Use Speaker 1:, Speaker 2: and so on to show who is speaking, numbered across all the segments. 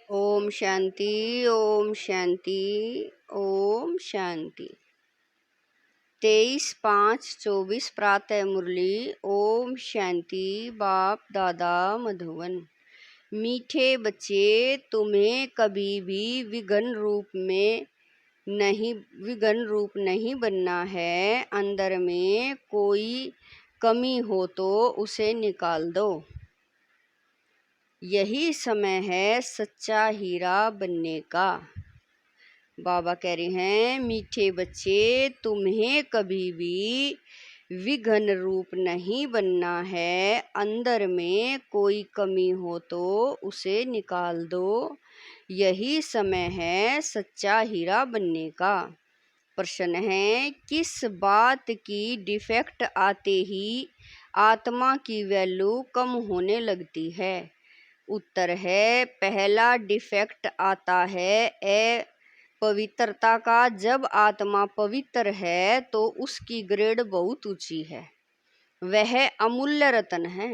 Speaker 1: ओम शांति, ओम शांति, ओम शांति। 23/5/24 प्रातः मुरली। ओम शांति। बाप दादा मधुबन। मीठे बच्चे, तुम्हें कभी भी विघ्न रूप नहीं बनना है। अंदर में कोई कमी हो तो उसे निकाल दो। यही समय है सच्चा हीरा बनने का। बाबा कह रहे हैं, मीठे बच्चे, तुम्हें कभी भी विघ्न रूप नहीं बनना है। अंदर में कोई कमी हो तो उसे निकाल दो। यही समय है सच्चा हीरा बनने का। प्रश्न है, किस बात की डिफेक्ट आते ही आत्मा की वैल्यू कम होने लगती है? उत्तर है, पहला डिफेक्ट आता है पवित्रता का। जब आत्मा पवित्र है तो उसकी ग्रेड बहुत ऊंची है। वह अमूल्य रत्न है,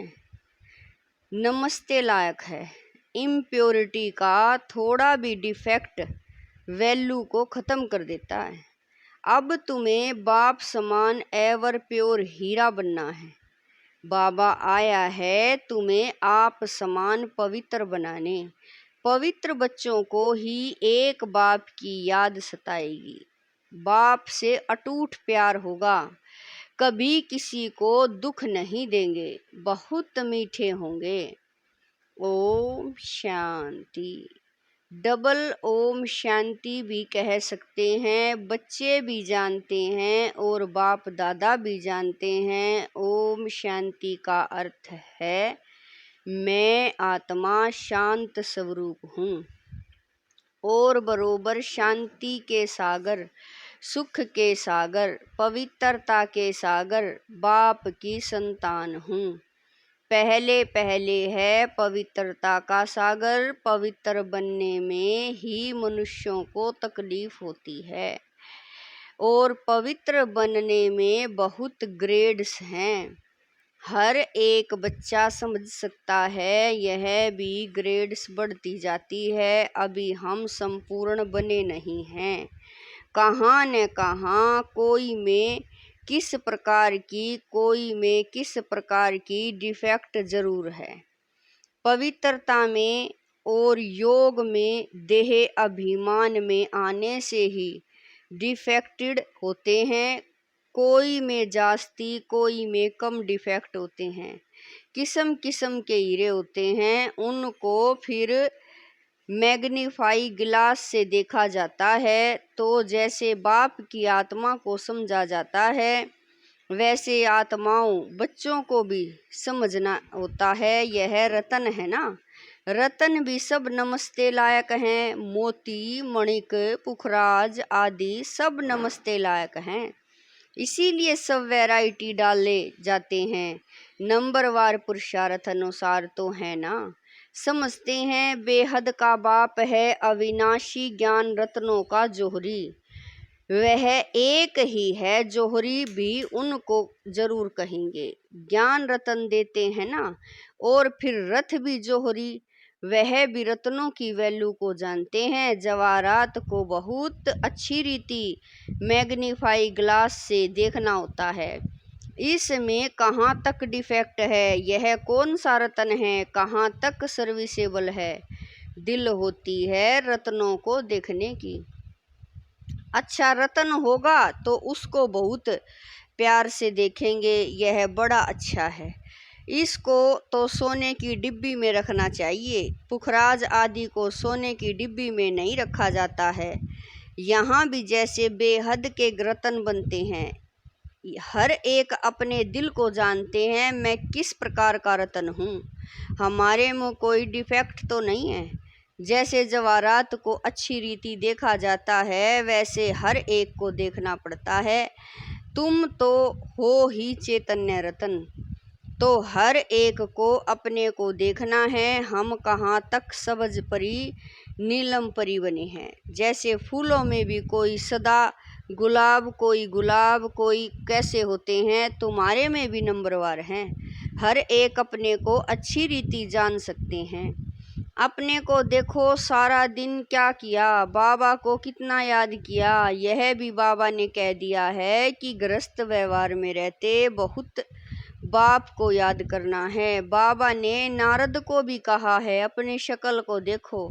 Speaker 1: नमस्ते लायक है। इम्प्योरिटी का थोड़ा भी डिफेक्ट वैल्यू को ख़त्म कर देता है। अब तुम्हें बाप समान एवर प्योर हीरा बनना है। बाबा आया है तुम्हें आप समान पवित्र बनाने। पवित्र बच्चों को ही एक बाप की याद सताएगी। बाप से अटूट प्यार होगा। कभी किसी को दुख नहीं देंगे। बहुत मीठे होंगे। ओम शांति। डबल ओम शांति भी कह सकते हैं। बच्चे भी जानते हैं और बाप दादा भी जानते हैं। ओम शांति का अर्थ है, मैं आत्मा शांत स्वरूप हूँ और बरोबर शांति के सागर, सुख के सागर, पवित्रता के सागर, बाप की संतान हूँ। पहले है पवित्रता का सागर। पवित्र बनने में ही मनुष्यों को तकलीफ होती है और पवित्र बनने में बहुत ग्रेड्स हैं। हर एक बच्चा समझ सकता है, यह भी ग्रेड्स बढ़ती जाती है। अभी हम संपूर्ण बने नहीं हैं। कहाँ न कहाँ कोई में किस प्रकार की डिफेक्ट जरूर है। पवित्रता में और योग में देह अभिमान में आने से ही डिफेक्टेड होते हैं। कोई में जास्ती, कोई में कम डिफेक्ट होते हैं। किस्म किस्म के हीरे होते हैं। उनको फिर मैग्नीफाई ग्लास से देखा जाता है तो जैसे बाप की आत्मा को समझा जाता है, वैसे आत्माओं बच्चों को भी समझना होता है। यह रतन है ना, रतन भी सब नमस्ते लायक हैं। मोती, मणिक, पुखराज आदि सब नमस्ते लायक हैं। इसीलिए सब वैरायटी डाले जाते हैं। नंबरवार पुरुषार्थ अनुसार तो है ना। समझते हैं बेहद का बाप है अविनाशी ज्ञान रत्नों का जोहरी। वह एक ही है, जोहरी भी उनको जरूर कहेंगे। ज्ञान रतन देते हैं ना, और फिर रथ भी जोहरी। वह भी रत्नों की वैल्यू को जानते हैं। जवाहरात को बहुत अच्छी रीति मैग्नीफाई ग्लास से देखना होता है। इसमें कहाँ तक डिफेक्ट है, यह कौन सा रत्न है, कहाँ तक सर्विसेबल है। दिल होती है रत्नों को देखने की। अच्छा रतन होगा तो उसको बहुत प्यार से देखेंगे, यह बड़ा अच्छा है, इसको तो सोने की डिब्बी में रखना चाहिए। पुखराज आदि को सोने की डिब्बी में नहीं रखा जाता है। यहाँ भी जैसे बेहद के रतन बनते हैं, हर एक अपने दिल को जानते हैं, मैं किस प्रकार का रतन हूँ। हमारे में कोई डिफेक्ट तो नहीं है। जैसे जवाहरात को अच्छी रीति देखा जाता है, वैसे हर एक को देखना पड़ता है। तुम तो हो ही चैतन्य रतन, तो हर एक को अपने को देखना है। हम कहाँ तक सब्ज परी, नीलम परी बने हैं। जैसे फूलों में भी कोई सदा गुलाब, कोई कैसे होते हैं, तुम्हारे में भी नंबरवार हैं। हर एक अपने को अच्छी रीति जान सकते हैं। अपने को देखो सारा दिन क्या किया, बाबा को कितना याद किया। यह भी बाबा ने कह दिया है कि गृहस्थ व्यवहार में रहते बहुत बाप को याद करना है। बाबा ने नारद को भी कहा है अपनी शक्ल को देखो।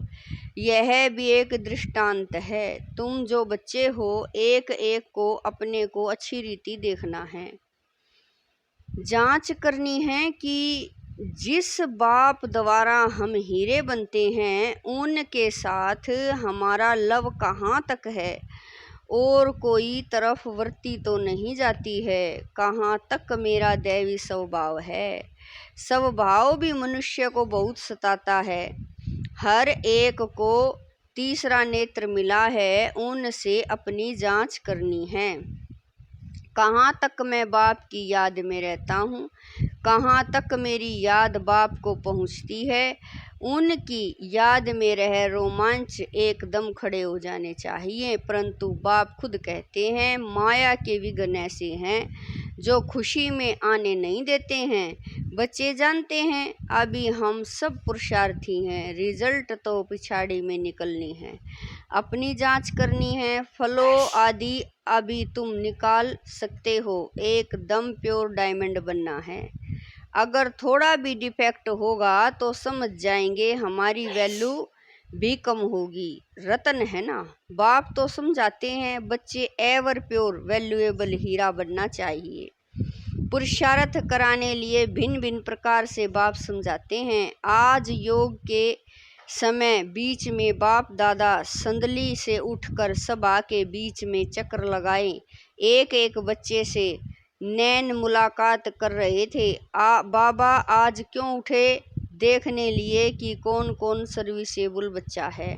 Speaker 1: यह भी एक दृष्टांत है। तुम जो बच्चे हो एक एक को अपने को अच्छी रीति देखना है, जांच करनी है कि जिस बाप द्वारा हम हीरे बनते हैं उनके साथ हमारा लव कहाँ तक है और कोई तरफ वर्ती तो नहीं जाती है, कहाँ तक मेरा दैवी स्वभाव है। स्वभाव भी मनुष्य को बहुत सताता है। हर एक को तीसरा नेत्र मिला है, उनसे अपनी जांच करनी है। कहाँ तक मैं बाप की याद में रहता हूँ, कहाँ तक मेरी याद बाप को पहुँचती है। उनकी याद में रह रोमांच एकदम खड़े हो जाने चाहिए, परंतु बाप खुद कहते हैं माया के विघ्न ऐसे हैं जो खुशी में आने नहीं देते हैं। बच्चे जानते हैं अभी हम सब पुरुषार्थी हैं, रिजल्ट तो पिछाड़ी में निकलनी है। अपनी जांच करनी है, फलों आदि अभी तुम निकाल सकते हो, एकदम प्योर डायमंड बनना है। अगर थोड़ा भी डिफेक्ट होगा तो समझ जाएंगे हमारी वैल्यू भी कम होगी। रतन है ना, बाप तो समझाते हैं बच्चे एवर प्योर वैल्यूएबल हीरा बनना चाहिए। पुरुषार्थ कराने लिए भिन्न भिन्न प्रकार से बाप समझाते हैं। आज योग के समय बीच में बाप दादा संदली से उठकर सभा के बीच में चक्र लगाए एक एक बच्चे से नैन मुलाकात कर रहे थे। बाबा आज क्यों उठे देखने लिए कि कौन कौन सर्विसेबल बच्चा है,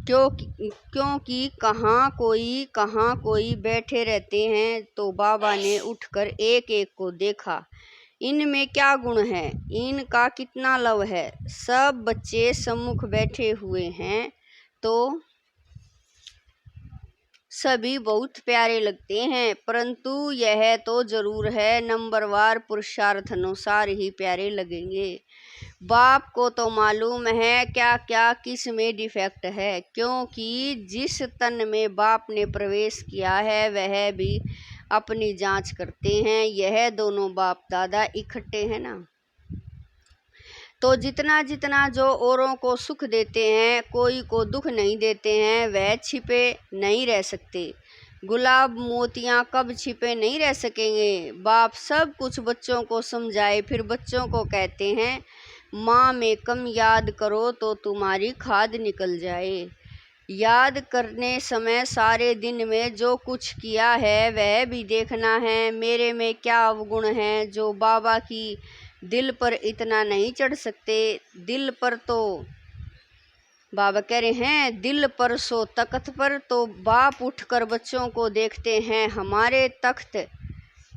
Speaker 1: क्योंकि कहाँ कोई बैठे रहते हैं। तो बाबा ने उठकर एक एक को देखा, इनमें क्या गुण है, इनका कितना लव है। सब बच्चे सम्मुख बैठे हुए हैं तो सभी बहुत प्यारे लगते हैं, परंतु यह तो जरूर है नंबरवार पुरुषार्थ अनुसार ही प्यारे लगेंगे। बाप को तो मालूम है क्या क्या किस में डिफेक्ट है, क्योंकि जिस तन में बाप ने प्रवेश किया है वह भी अपनी जांच करते हैं। यह दोनों बाप दादा इकट्ठे हैं ना, तो जितना जितना जो औरों को सुख देते हैं कोई को दुख नहीं देते हैं, वह छिपे नहीं रह सकते। गुलाब मोतियां कब छिपे नहीं रह सकेंगे। बाप सब कुछ बच्चों को समझाए फिर बच्चों को कहते हैं माँ में कम याद करो तो तुम्हारी खाद निकल जाए। याद करने समय सारे दिन में जो कुछ किया है वह भी देखना है। मेरे में क्या अवगुण है जो बाबा की दिल पर इतना नहीं चढ़ सकते। दिल पर तो बाबा कह रहे हैं दिल पर सो तख्त पर। तो बाप उठकर बच्चों को देखते हैं हमारे तख्त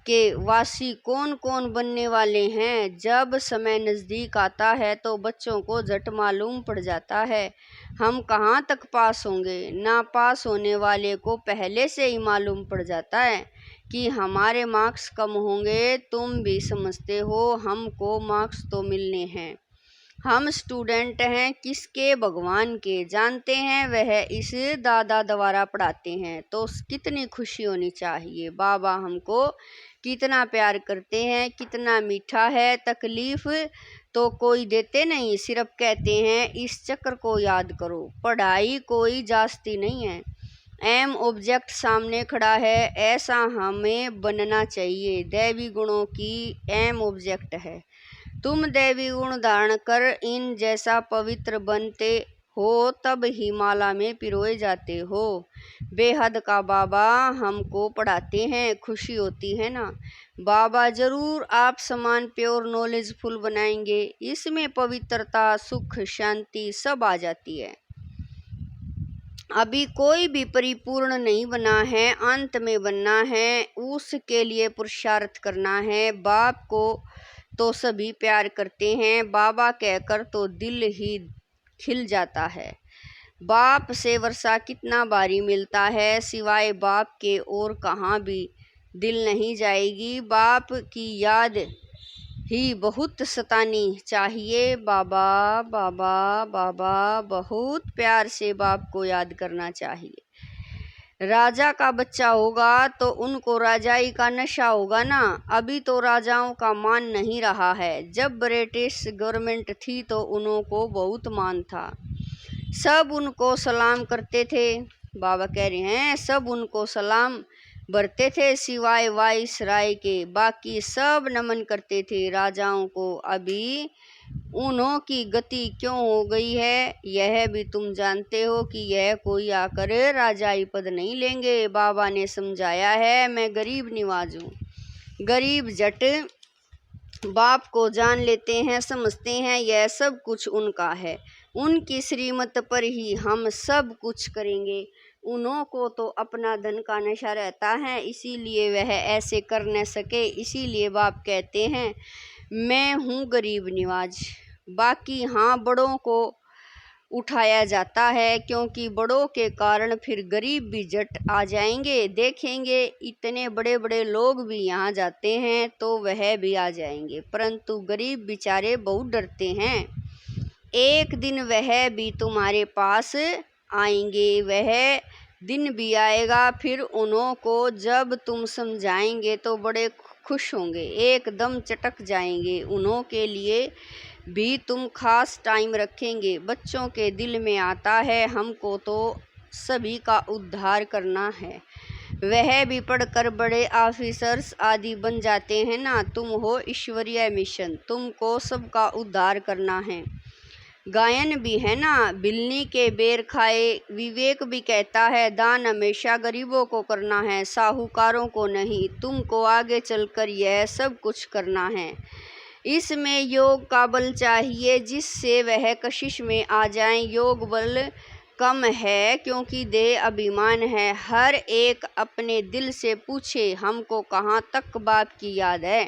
Speaker 1: के वासी कौन कौन बनने वाले हैं। जब समय नज़दीक आता है तो बच्चों को झट मालूम पड़ जाता है हम कहाँ तक पास होंगे। ना पास होने वाले को पहले से ही मालूम पड़ जाता है कि हमारे मार्क्स कम होंगे। तुम भी समझते हो हमको मार्क्स तो मिलने हैं, हम स्टूडेंट हैं किसके, भगवान के। जानते हैं वह इस दादा द्वारा पढ़ाते हैं, तो कितनी खुशी होनी चाहिए। बाबा हमको कितना प्यार करते हैं, कितना मीठा है। तकलीफ तो कोई देते नहीं, सिर्फ कहते हैं इस चक्र को याद करो। पढ़ाई कोई जास्ती नहीं है, एम ऑब्जेक्ट सामने खड़ा है, ऐसा हमें बनना चाहिए। दैवी गुणों की एम ऑब्जेक्ट है। तुम दैवी गुण धारण कर इन जैसा पवित्र बनते हो तब ही माला में पिरोए जाते हो। बेहद का बाबा हमको पढ़ाते हैं, खुशी होती है ना। बाबा जरूर आप समान प्योर नॉलेजफुल बनाएंगे। इसमें पवित्रता सुख शांति सब आ जाती है। अभी कोई भी परिपूर्ण नहीं बना है, अंत में बनना है, उसके लिए पुरुषार्थ करना है। बाप को तो सभी प्यार करते हैं, बाबा कहकर तो दिल ही खिल जाता है। बाप से वर्षा कितना भारी मिलता है, सिवाय बाप के और कहाँ भी दिल नहीं जाएगी। बाप की याद ही बहुत सतानी चाहिए। बाबा बाबा बाबा, बहुत प्यार से बाप को याद करना चाहिए। राजा का बच्चा होगा तो उनको राजाई का नशा होगा ना। अभी तो राजाओं का मान नहीं रहा है। जब ब्रिटिश गवर्नमेंट थी तो उनको बहुत मान था, सब उनको सलाम करते थे। बाबा कह रहे हैं सब उनको सलाम बरते थे सिवाय वाइस राय के, बाकी सब नमन करते थे राजाओं को। अभी उन्हों की गति क्यों हो गई है यह भी तुम जानते हो कि यह कोई आकर राजाई पद नहीं लेंगे। बाबा ने समझाया है, मैं गरीब निवाज हूँ। गरीब जट बाप को जान लेते हैं, समझते हैं यह सब कुछ उनका है, उनकी श्रीमत पर ही हम सब कुछ करेंगे। उन्हों को तो अपना धन का नशा रहता है, इसीलिए वह ऐसे कर न सके। इसीलिए बाप कहते हैं मैं हूँ गरीब निवाज। बाकी हाँ, बड़ों को उठाया जाता है, क्योंकि बड़ों के कारण फिर गरीब भी जट आ जाएंगे। देखेंगे इतने बड़े बड़े लोग भी यहाँ जाते हैं तो वह भी आ जाएंगे, परंतु गरीब बेचारे बहुत डरते हैं। एक दिन वह भी तुम्हारे पास आएंगे, वह दिन भी आएगा, फिर उन्हों को जब तुम समझाएंगे तो बड़े खुश होंगे, एकदम चटक जाएंगे। उन्हों के लिए भी तुम खास टाइम रखेंगे। बच्चों के दिल में आता है हमको तो सभी का उद्धार करना है, वह भी पढ़कर बड़े ऑफिसर्स आदि बन जाते हैं ना। तुम हो ईश्वरीय मिशन, तुमको सबका उद्धार करना है। गायन भी है ना, बिल्ली के बेर खाए। विवेक भी कहता है दान हमेशा गरीबों को करना है, साहूकारों को नहीं। तुमको आगे चलकर यह सब कुछ करना है। इसमें योग का बल चाहिए जिससे वह कशिश में आ जाएं। योग बल कम है क्योंकि देह अभिमान है। हर एक अपने दिल से पूछे हमको कहाँ तक बाप की याद है,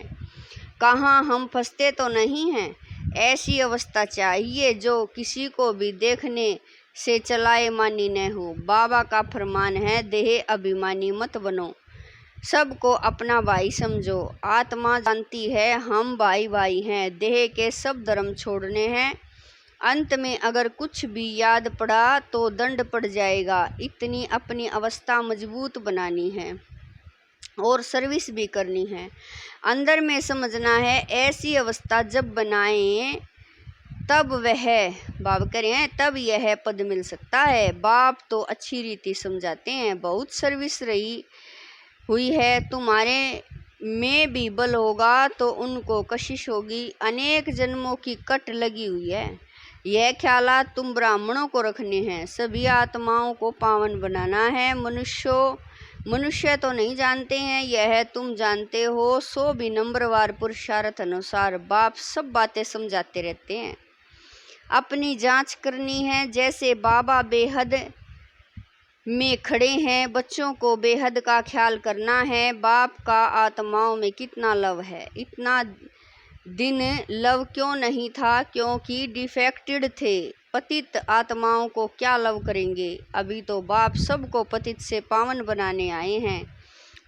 Speaker 1: कहाँ हम फंसते तो नहीं हैं। ऐसी अवस्था चाहिए जो किसी को भी देखने से चलाए मानी न हो। बाबा का फरमान है देह अभिमानी मत बनो, सबको अपना भाई समझो। आत्मा जानती है हम भाई भाई हैं, देह के सब धर्म छोड़ने हैं। अंत में अगर कुछ भी याद पड़ा तो दंड पड़ जाएगा। इतनी अपनी अवस्था मजबूत बनानी है और सर्विस भी करनी है। अंदर में समझना है ऐसी अवस्था जब बनाएं तब वह बाप करें तब यह पद मिल सकता है। बाप तो अच्छी रीति समझाते हैं, बहुत सर्विस रही हुई है। तुम्हारे में भी बल होगा तो उनको कशिश होगी। अनेक जन्मों की कट लगी हुई है। यह ख्यालात तुम ब्राह्मणों को रखने हैं, सभी आत्माओं को पावन बनाना है। मनुष्य तो नहीं जानते हैं, यह तुम जानते हो। सो भी नंबरवार पुरुषार्थ अनुसार बाप सब बातें समझाते रहते हैं। अपनी जांच करनी है। जैसे बाबा बेहद में खड़े हैं, बच्चों को बेहद का ख्याल करना है। बाप का आत्माओं में कितना लव है। इतना दिन लव क्यों नहीं था, क्योंकि डिफेक्टेड थे। पतित आत्माओं को क्या लव करेंगे। अभी तो बाप सबको पतित से पावन बनाने आए हैं,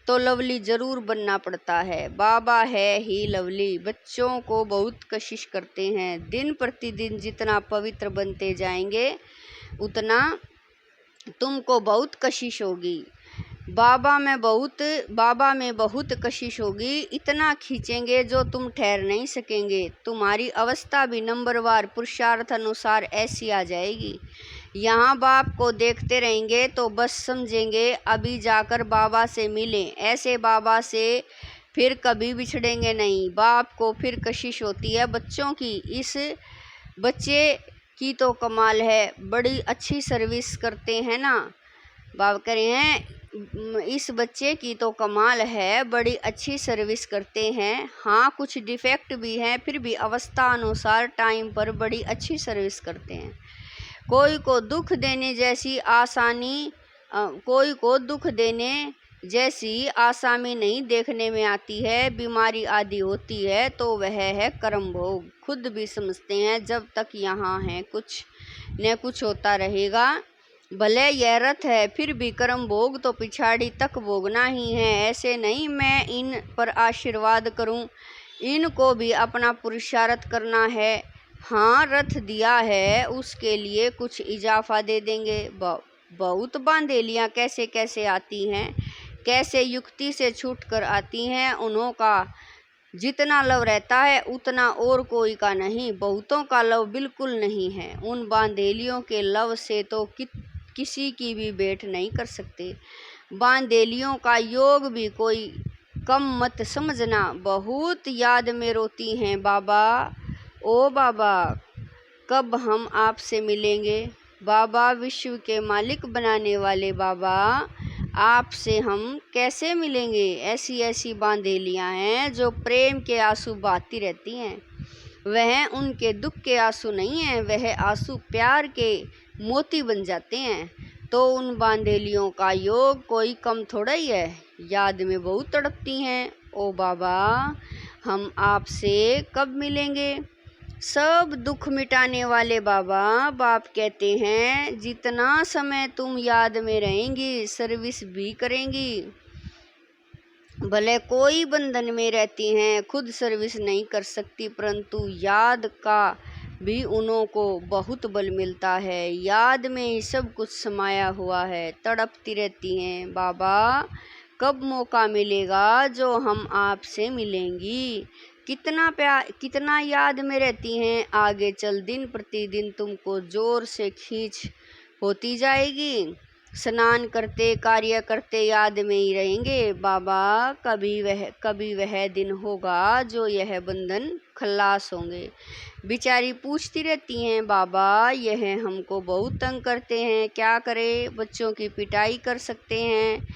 Speaker 1: तो लवली जरूर बनना पड़ता है। बाबा है ही लवली। बच्चों को बहुत कशिश करते हैं। दिन प्रतिदिन जितना पवित्र बनते जाएंगे उतना तुमको बहुत कशिश होगी। बाबा में बहुत कशिश होगी। इतना खींचेंगे जो तुम ठहर नहीं सकेंगे। तुम्हारी अवस्था भी नंबरवार पुरुषार्थ अनुसार ऐसी आ जाएगी। यहाँ बाप को देखते रहेंगे तो बस समझेंगे अभी जाकर बाबा से मिलें। ऐसे बाबा से फिर कभी बिछड़ेंगे नहीं। बाप को फिर कशिश होती है बच्चों की। इस बच्चे की तो कमाल है, बड़ी अच्छी सर्विस करते हैं ना। बाप कह रहे हैं इस बच्चे की तो कमाल है, बड़ी अच्छी सर्विस करते हैं। हाँ कुछ डिफेक्ट भी हैं, फिर भी अवस्था अनुसार टाइम पर बड़ी अच्छी सर्विस करते हैं। कोई को दुख देने जैसी आसामी नहीं देखने में आती है। बीमारी आदि होती है तो वह है कर्म भोग। खुद भी समझते हैं जब तक यहाँ है कुछ न कुछ होता रहेगा। भले यह रथ है फिर भी कर्म भोग तो पिछाड़ी तक भोगना ही है। ऐसे नहीं मैं इन पर आशीर्वाद करूं, इनको भी अपना पुरुषार्थ करना है। हाँ, रथ दिया है उसके लिए कुछ इजाफा दे देंगे। बहुत बांधेलियाँ कैसे कैसे आती हैं, कैसे युक्ति से छूट कर आती हैं। उन्हों का जितना लव रहता है उतना और कोई का नहीं, बहुतों का लव बिल्कुल नहीं है। उन बांधेलियों के लव से तो किसी की भी भेंट नहीं कर सकते। बांधेलियों का योग भी कोई कम मत समझना। बहुत याद में रोती हैं बाबा। ओ बाबा, कब हम आपसे मिलेंगे? बाबा, विश्व के मालिक बनाने वाले बाबा, आपसे हम कैसे मिलेंगे? ऐसी ऐसी बांधेलियाँ हैं जो प्रेम के आंसू बहाती रहती हैं। वह उनके दुख के आंसू नहीं हैं, वह आंसू प्यार के मोती बन जाते हैं। तो उन बांधेलियों का योग कोई कम थोड़ा ही है। याद में बहुत तड़पती हैं। ओ बाबा, हम आपसे कब मिलेंगे? सब दुख मिटाने वाले बाबा, बाप कहते हैं जितना समय तुम याद में रहेंगी सर्विस भी करेंगी। भले कोई बंधन में रहती हैं, खुद सर्विस नहीं कर सकती, परंतु याद का भी उन्हों को बहुत बल मिलता है। याद में ही सब कुछ समाया हुआ है। तड़पती रहती हैं बाबा, कब मौका मिलेगा जो हम आपसे मिलेंगी? कितना याद में रहती हैं। आगे चल दिन प्रतिदिन तुमको जोर से खींच होती जाएगी। स्नान करते कार्य करते याद में ही रहेंगे बाबा। कभी वह दिन होगा जो यह बंधन खल्लास होंगे। बेचारी पूछती रहती हैं बाबा, यह हमको बहुत तंग करते हैं, क्या करें? बच्चों की पिटाई कर सकते हैं,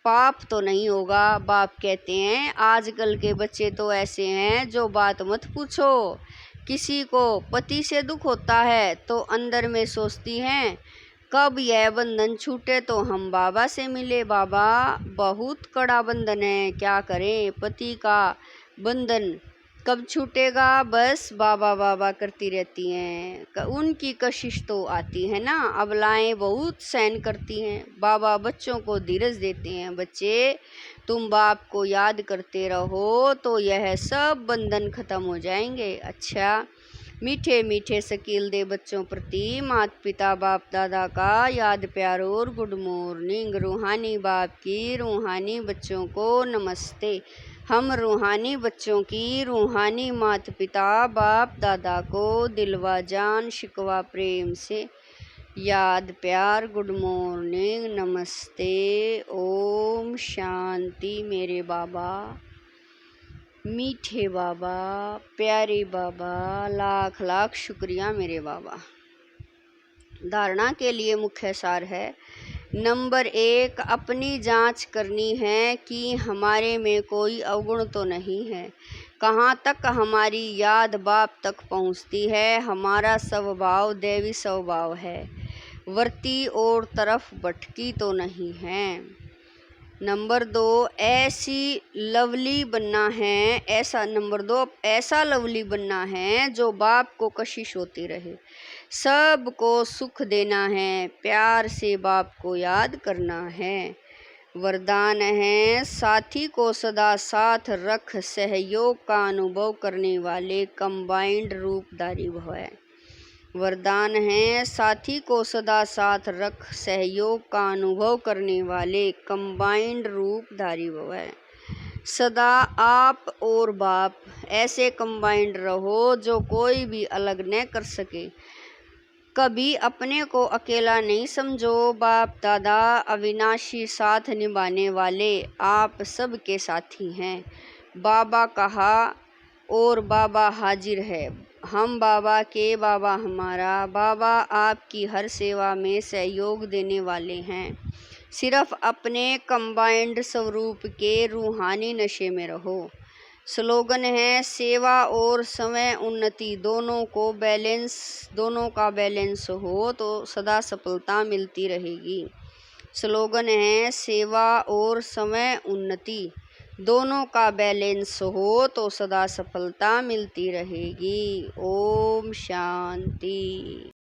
Speaker 1: पाप तो नहीं होगा? बाप कहते हैं आजकल के बच्चे तो ऐसे हैं जो बात मत पूछो। किसी को पति से दुख होता है तो अंदर में सोचती हैं कब यह बंधन छूटे तो हम बाबा से मिले। बाबा, बहुत कड़ा बंधन है, क्या करें? पति का बंधन कब छूटेगा? बस बाबा बाबा करती रहती हैं। उनकी कशिश तो आती है ना। अबलाएं बहुत सहन करती हैं। बाबा बच्चों को धीरज देते हैं, बच्चे तुम बाप को याद करते रहो तो यह सब बंधन खत्म हो जाएंगे। अच्छा, मीठे मीठे शकील दे बच्चों प्रति माता पिता बाप दादा का याद प्यार और गुड मॉर्निंग। रूहानी बाप की रूहानी बच्चों को नमस्ते। हम रूहानी बच्चों की रूहानी माता पिता बाप दादा को दिलवा जान शिकवा प्रेम से याद प्यार गुड मॉर्निंग नमस्ते। ओम शांति। मेरे बाबा, मीठे बाबा, प्यारे बाबा, लाख लाख शुक्रिया मेरे बाबा। धारणा के लिए मुख्य सार है। नंबर 1, अपनी जांच करनी है कि हमारे में कोई अवगुण तो नहीं है। कहाँ तक हमारी याद बाप तक पहुँचती है? हमारा स्वभाव दैवी स्वभाव है, वर्ती और तरफ भटकी तो नहीं है। नंबर 2, ऐसी लवली बनना है, ऐसा लवली बनना है जो बाप को कशिश होती रहे, सबको सुख देना है, प्यार से बाप को याद करना है। वरदान है, साथी को सदा साथ रख, सहयोग का अनुभव करने वाले कंबाइंड रूपधारी भव है। वरदान है, साथी को सदा साथ रख, सहयोग का अनुभव करने वाले कंबाइंड रूपधारी भव है। सदा आप और बाप ऐसे कंबाइंड रहो जो कोई भी अलग न कर सके। कभी अपने को अकेला नहीं समझो। बाप दादा अविनाशी साथ निभाने वाले आप सबके साथी हैं। बाबा कहा और बाबा हाजिर है। हम बाबा के, बाबा हमारा। बाबा आपकी हर सेवा में सहयोग देने वाले हैं। सिर्फ अपने कंबाइंड स्वरूप के रूहानी नशे में रहो। स्लोगन है, सेवा और समय उन्नति दोनों का बैलेंस हो तो सदा सफलता मिलती रहेगी। स्लोगन है, सेवा और समय उन्नति दोनों का बैलेंस हो तो सदा सफलता मिलती रहेगी। ओम शांति।